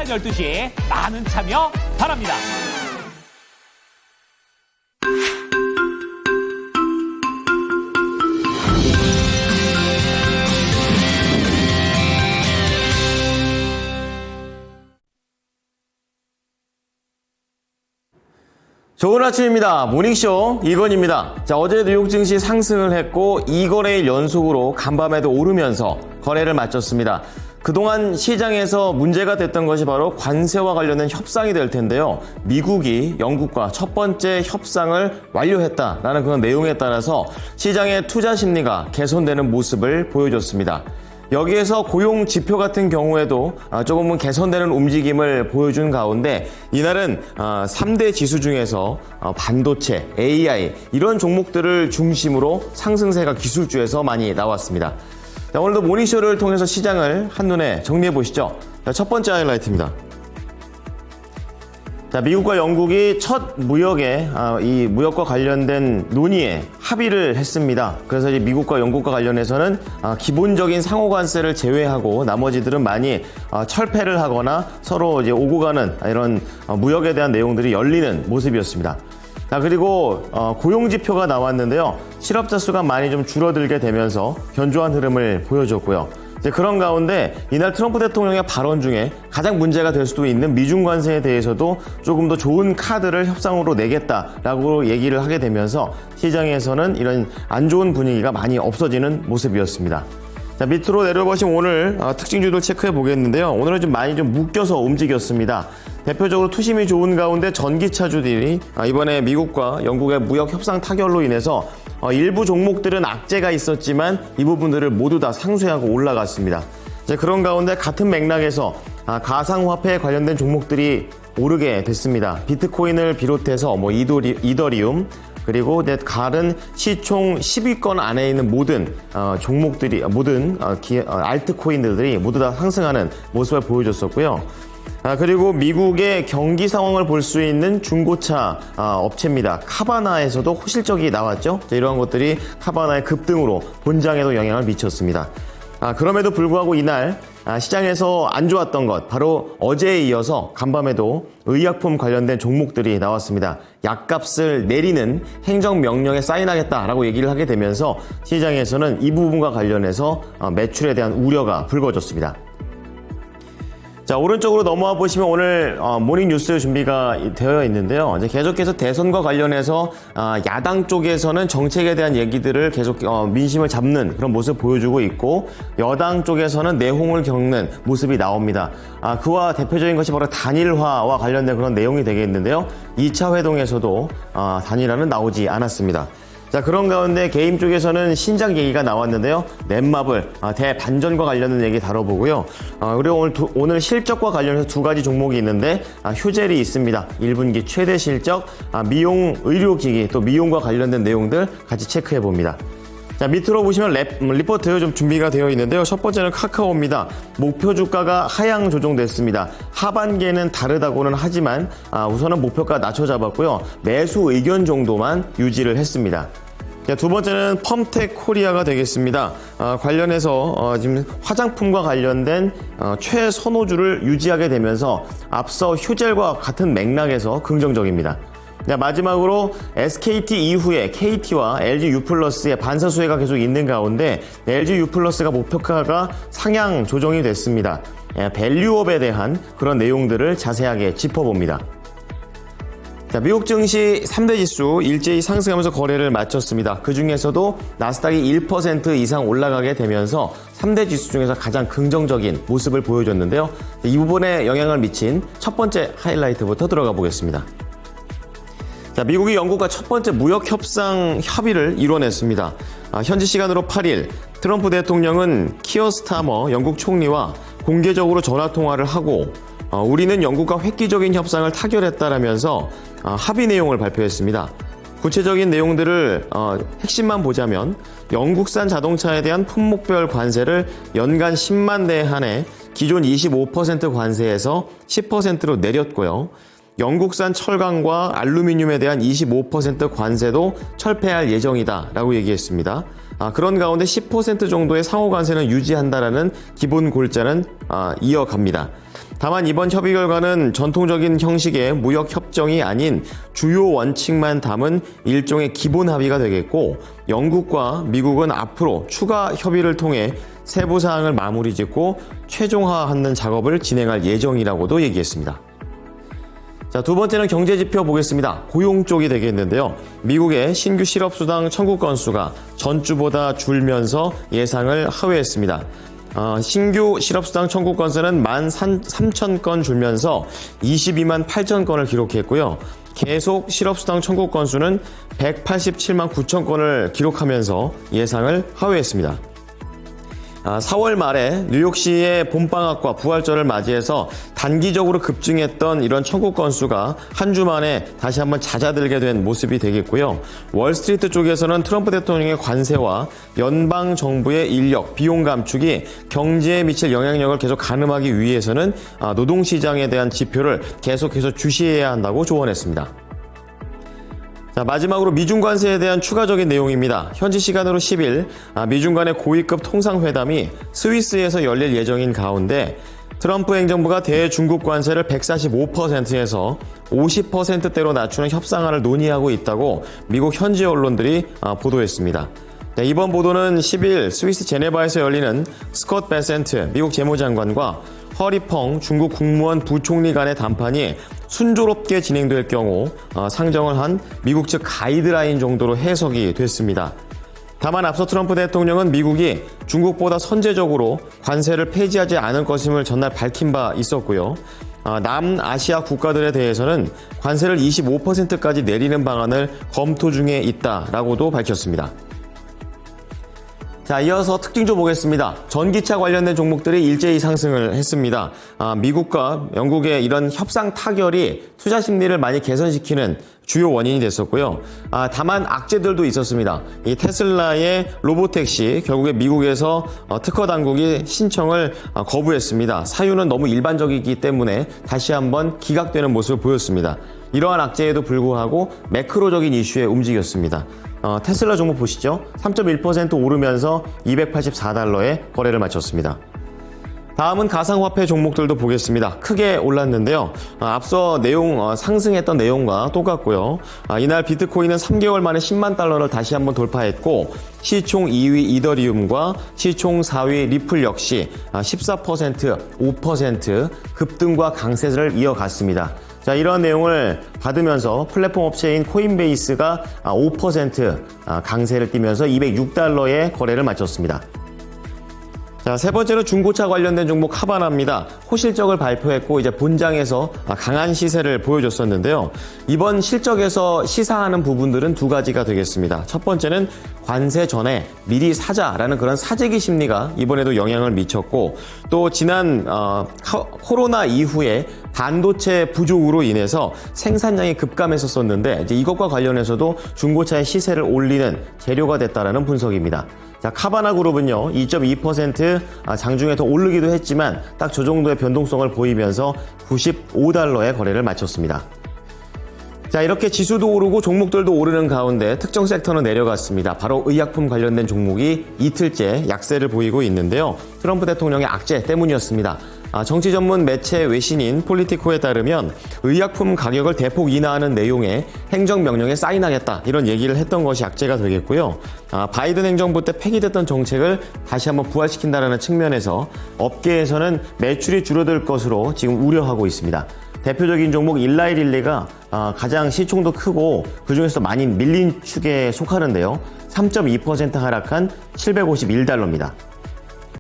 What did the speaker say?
12시 많은 참여 바랍니다. 좋은 아침입니다. 모닝쇼 이건입니다. 자, 어제 뉴욕 증시 상승을 했고 2거래일 연속으로 간밤에도 오르면서 거래를 마쳤습니다. 그동안 시장에서 문제가 됐던 것이 바로 관세와 관련된 협상이 될 텐데요. 미국이 영국과 첫 번째 협상을 완료했다라는 그런 내용에 따라서 시장의 투자 심리가 개선되는 모습을 보여줬습니다. 여기에서 고용 지표 같은 경우에도 조금은 개선되는 움직임을 보여준 가운데 이날은 3대 지수 중에서 반도체, AI 이런 종목들을 중심으로 상승세가 기술주에서 많이 나왔습니다. 자, 오늘도 모닝쇼를 통해서 시장을 한눈에 정리해 보시죠. 자, 첫 번째 하이라이트입니다. 자, 미국과 영국이 첫 무역에 이 무역과 관련된 논의에 합의를 했습니다. 그래서 이제 미국과 영국과 관련해서는 기본적인 상호관세를 제외하고 나머지들은 많이 철폐를 하거나 서로 이제 오고 가는 이런 무역에 대한 내용들이 열리는 모습이었습니다. 자, 그리고 고용 지표가 나왔는데요. 실업자 수가 많이 좀 줄어들게 되면서 견조한 흐름을 보여줬고요. 이제 그런 가운데 이날 트럼프 대통령의 발언 중에 가장 문제가 될 수도 있는 미중 관세에 대해서도 조금 더 좋은 카드를 협상으로 내겠다라고 얘기를 하게 되면서 시장에서는 이런 안 좋은 분위기가 많이 없어지는 모습이었습니다. 자, 밑으로 내려보시면 오늘 특징주들 체크해 보겠는데요. 오늘은 좀 많이 좀 묶여서 움직였습니다. 대표적으로 투심이 좋은 가운데 전기차주들이 이번에 미국과 영국의 무역 협상 타결로 인해서 일부 종목들은 악재가 있었지만 이 부분들을 모두 다 상쇄하고 올라갔습니다. 이제 그런 가운데 같은 맥락에서 가상화폐에 관련된 종목들이 오르게 됐습니다. 비트코인을 비롯해서 이더리움 그리고 갈은 시총 10위권 안에 있는 모든 종목들이 모든 알트코인들이 모두 다 상승하는 모습을 보여줬었고요. 그리고 미국의 경기 상황을 볼 수 있는 중고차 업체입니다. 카바나에서도 호실적이 나왔죠. 이러한 것들이 카바나의 급등으로 본장에도 영향을 미쳤습니다. 그럼에도 불구하고 이날 시장에서 안 좋았던 것 바로 어제에 이어서 간밤에도 의약품 관련된 종목들이 나왔습니다. 약값을 내리는 행정명령에 사인하겠다라고 얘기를 하게 되면서 시장에서는 이 부분과 관련해서 매출에 대한 우려가 불거졌습니다. 자, 오른쪽으로 넘어와 보시면 오늘 모닝 뉴스 준비가 되어 있는데요. 이제 계속해서 대선과 관련해서 야당 쪽에서는 정책에 대한 얘기들을 계속 민심을 잡는 그런 모습을 보여주고 있고 여당 쪽에서는 내홍을 겪는 모습이 나옵니다. 그와 대표적인 것이 바로 단일화와 관련된 그런 내용이 되겠는데요. 2차 회동에서도 단일화는 나오지 않았습니다. 자, 그런 가운데 게임 쪽에서는 신작 얘기가 나왔는데요. 넷마블 대반전과 관련된 얘기 다뤄보고요. 그리고 오늘 실적과 관련해서 두 가지 종목이 있는데 휴젤이 있습니다. 1분기 최대 실적, 미용 의료기기 또 미용과 관련된 내용들 같이 체크해 봅니다. 자, 밑으로 보시면 리포트 좀 준비가 되어 있는데요. 첫 번째는 카카오입니다. 목표 주가가 하향 조정됐습니다. 하반기에는 다르다고는 하지만 우선은 목표가 낮춰 잡았고요. 매수 의견 정도만 유지를 했습니다. 자, 두 번째는 펌텍 코리아가 되겠습니다. 관련해서 지금 화장품과 관련된 최선호주를 유지하게 되면서 앞서 휴젤과 같은 맥락에서 긍정적입니다. 자, 마지막으로 SKT 이후에 KT와 LG U+의 반사수혜가 계속 있는 가운데 LG U+가 목표가가 상향 조정이 됐습니다. 밸류업에 대한 그런 내용들을 자세하게 짚어봅니다. 자, 미국 증시 3대 지수 일제히 상승하면서 거래를 마쳤습니다. 그 중에서도 나스닥이 1% 이상 올라가게 되면서 3대 지수 중에서 가장 긍정적인 모습을 보여줬는데요. 이 부분에 영향을 미친 첫 번째 하이라이트부터 들어가 보겠습니다. 자, 미국이 영국과 첫 번째 무역 협상 협의를 이뤄냈습니다. 현지 시간으로 8일 트럼프 대통령은 키어 스타머 영국 총리와 공개적으로 전화 통화를 하고 우리는 영국과 획기적인 협상을 타결했다라면서 합의 내용을 발표했습니다. 구체적인 내용들을 핵심만 보자면 영국산 자동차에 대한 품목별 관세를 연간 10만 대에 한해 기존 25% 관세에서 10%로 내렸고요. 영국산 철강과 알루미늄에 대한 25% 관세도 철폐할 예정이다라고 얘기했습니다. 그런 가운데 10% 정도의 상호 관세는 유지한다라는 기본 골자는 이어갑니다. 다만 이번 협의 결과는 전통적인 형식의 무역 협정이 아닌 주요 원칙만 담은 일종의 기본 합의가 되겠고, 영국과 미국은 앞으로 추가 협의를 통해 세부 사항을 마무리 짓고 최종화하는 작업을 진행할 예정이라고도 얘기했습니다. 자, 두 번째는 경제 지표 보겠습니다. 고용 쪽이 되겠는데요. 미국의 신규 실업수당 청구 건수가 전주보다 줄면서 예상을 하회했습니다. 신규 실업수당 청구 건수는 13,000건 줄면서 22만 8천 건을 기록했고요. 계속 실업수당 청구 건수는 187만 9천 건을 기록하면서 예상을 하회했습니다. 4월 말에 뉴욕시의 봄방학과 부활절을 맞이해서 단기적으로 급증했던 이런 청구 건수가 한 주 만에 다시 한번 잦아들게 된 모습이 되겠고요. 월스트리트 쪽에서는 트럼프 대통령의 관세와 연방 정부의 인력, 비용 감축이 경제에 미칠 영향력을 계속 가늠하기 위해서는 노동시장에 대한 지표를 계속해서 주시해야 한다고 조언했습니다. 자, 마지막으로 미중 관세에 대한 추가적인 내용입니다. 현지 시간으로 10일 미중 간의 고위급 통상회담이 스위스에서 열릴 예정인 가운데 트럼프 행정부가 대중국 관세를 145%에서 50%대로 낮추는 협상안을 논의하고 있다고 미국 현지 언론들이 보도했습니다. 네, 이번 보도는 10일 스위스 제네바에서 열리는 스콧 베센트 미국 재무장관과 허리펑 중국 국무원 부총리 간의談판이 순조롭게 진행될 경우 상정을 한 미국 측 가이드라인 정도로 해석이 됐습니다. 다만 앞서 트럼프 대통령은 미국이 중국보다 선제적으로 관세를 폐지하지 않을 것임을 전날 밝힌 바 있었고요. 남아시아 국가들에 대해서는 관세를 25%까지 내리는 방안을 검토 중에 있다라고도 밝혔습니다. 자, 이어서 특징 좀 보겠습니다. 전기차 관련된 종목들이 일제히 상승을 했습니다. 미국과 영국의 이런 협상 타결이 투자 심리를 많이 개선시키는 주요 원인이 됐었고요. 다만 악재들도 있었습니다. 이 테슬라의 로보택시 결국에 미국에서 특허 당국이 신청을 거부했습니다. 사유는 너무 일반적이기 때문에 다시 한번 기각되는 모습을 보였습니다. 이러한 악재에도 불구하고 매크로적인 이슈에 움직였습니다. 테슬라 종목 보시죠. 3.1% 오르면서 284달러에 거래를 마쳤습니다. 다음은 가상화폐 종목들도 보겠습니다. 크게 올랐는데요. 앞서 상승했던 내용과 똑같고요. 이날 비트코인은 3개월 만에 10만 달러를 다시 한번 돌파했고, 시총 2위 이더리움과 시총 4위 리플 역시 14%, 5% 급등과 강세를 이어갔습니다. 자, 이런 내용을 받으면서 플랫폼 업체인 코인베이스가 5% 강세를 띠면서 206달러에 거래를 마쳤습니다. 자, 세 번째로 중고차 관련된 종목 하바나입니다. 호실적을 발표했고 이제 본장에서 강한 시세를 보여줬었는데요. 이번 실적에서 시사하는 부분들은 두 가지가 되겠습니다. 첫 번째는 관세 전에 미리 사자라는 그런 사재기 심리가 이번에도 영향을 미쳤고, 또 지난 코로나 이후에 반도체 부족으로 인해서 생산량이 급감했었는데 이제 이것과 관련해서도 중고차의 시세를 올리는 재료가 됐다라는 분석입니다. 자, 카바나 그룹은요, 2.2% 장중에 더 오르기도 했지만 딱 저 정도의 변동성을 보이면서 95달러에 거래를 마쳤습니다. 자, 이렇게 지수도 오르고 종목들도 오르는 가운데 특정 섹터는 내려갔습니다. 바로 의약품 관련된 종목이 이틀째 약세를 보이고 있는데요. 트럼프 대통령의 악재 때문이었습니다. 정치 전문 매체 외신인 폴리티코에 따르면 의약품 가격을 대폭 인하하는 내용의 행정명령에 사인하겠다, 이런 얘기를 했던 것이 악재가 되겠고요. 바이든 행정부 때 폐기됐던 정책을 다시 한번 부활시킨다는 측면에서 업계에서는 매출이 줄어들 것으로 지금 우려하고 있습니다. 대표적인 종목 일라이릴리가 가장 시총도 크고 그중에서 많이 밀린 축에 속하는데요. 3.2% 하락한 751달러입니다.